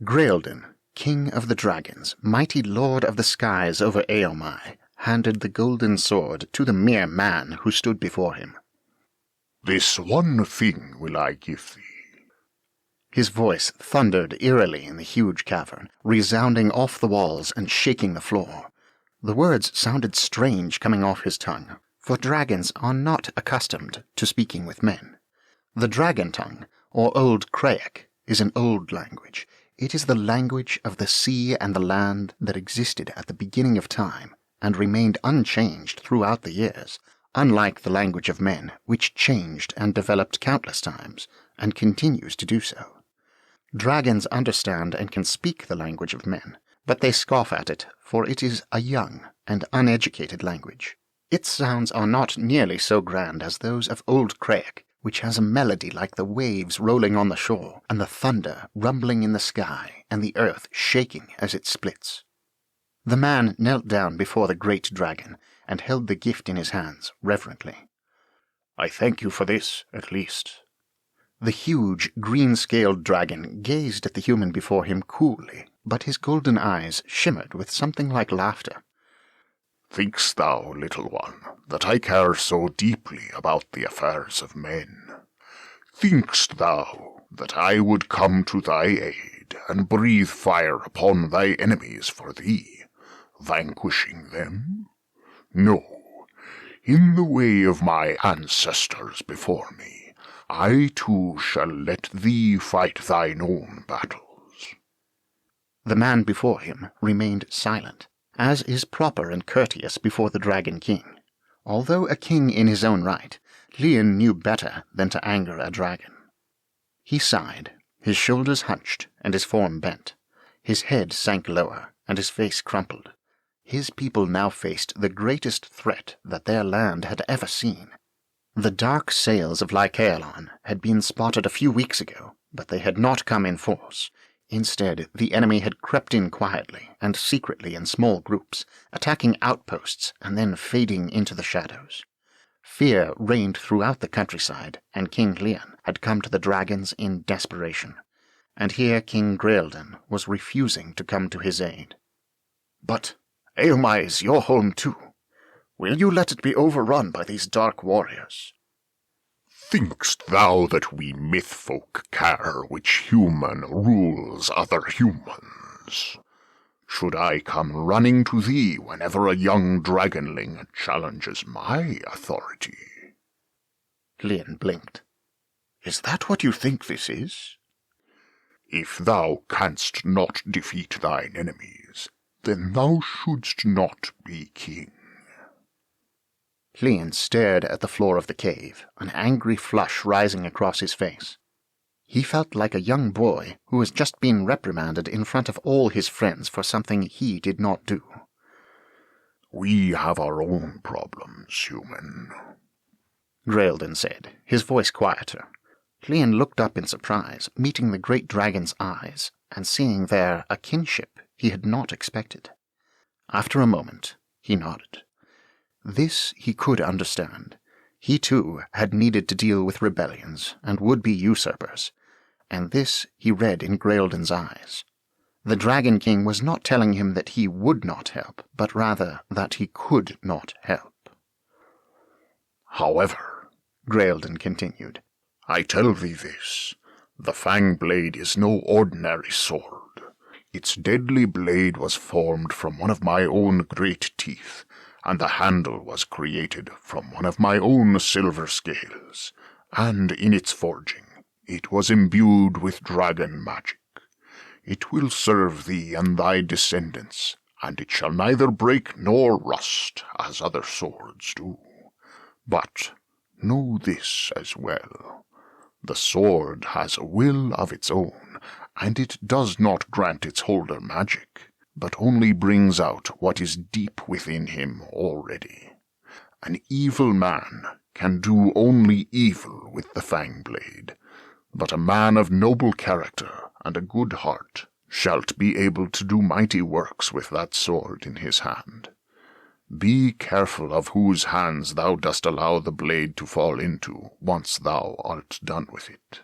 Graelden, king of the dragons, mighty lord of the skies over Eomai, handed the golden sword to the mere man who stood before him. "This one thing will I give thee." His voice thundered eerily in the huge cavern, resounding off the walls and shaking the floor. The words sounded strange coming off his tongue, for dragons are not accustomed to speaking with men. The dragon tongue, or Old Craaic, is an old language. It is the language of the sea and the land that existed at the beginning of time and remained unchanged throughout the years, unlike the language of men, which changed and developed countless times, and continues to do so. Dragons understand and can speak the language of men, but they scoff at it, for it is a young and uneducated language. Its sounds are not nearly so grand as those of Old Craaic, which has a melody like the waves rolling on the shore, and the thunder rumbling in the sky, and the earth shaking as it splits. The man knelt down before the great dragon, and held the gift in his hands reverently. "I thank you for this, at least." The huge, green-scaled dragon gazed at the human before him coolly, but his golden eyes shimmered with something like laughter. "Think'st thou, little one, that I care so deeply about the affairs of men? Think'st thou that I would come to thy aid and breathe fire upon thy enemies for thee, vanquishing them? No, in the way of my ancestors before me, I too shall let thee fight thine own battles." The man before him remained silent, as is proper and courteous before the Dragon King. Although a king in his own right, Leanne knew better than to anger a dragon. He sighed, his shoulders hunched and his form bent. His head sank lower, and his face crumpled. His people now faced the greatest threat that their land had ever seen. The dark sails of Lycaelon had been spotted a few weeks ago, but they had not come in force. Instead, the enemy had crept in quietly and secretly in small groups, attacking outposts and then fading into the shadows. Fear reigned throughout the countryside, and King Leanne had come to the dragons in desperation. And here King Graelden was refusing to come to his aid. "But Eomai is your home too. Will you let it be overrun by these dark warriors?" "Think'st thou that we myth-folk care which human rules other humans? Should I come running to thee whenever a young dragonling challenges my authority?" Leanne blinked. "Is that what you think this is?" "If thou canst not defeat thine enemies, then thou shouldst not be king." Leanne stared at the floor of the cave, an angry flush rising across his face. He felt like a young boy who has just been reprimanded in front of all his friends for something he did not do. "We have our own problems, human," Graelden said, his voice quieter. Leanne looked up in surprise, meeting the great dragon's eyes, and seeing there a kinship he had not expected. After a moment, he nodded. This he could understand. He, too, had needed to deal with rebellions and would-be usurpers, and this he read in Graelden's eyes. The Dragon King was not telling him that he would not help, but rather that he could not help. "However," Graelden continued, "I tell thee this, the fang blade is no ordinary sword. Its deadly blade was formed from one of my own great teeth, and the handle was created from one of my own silver scales, and in its forging it was imbued with dragon magic. It will serve thee and thy descendants, and it shall neither break nor rust as other swords do. But know this as well. The sword has a will of its own, and it does not grant its holder magic, but only brings out what is deep within him already. An evil man can do only evil with the fang blade, but a man of noble character and a good heart shalt be able to do mighty works with that sword in his hand. Be careful of whose hands thou dost allow the blade to fall into once thou art done with it."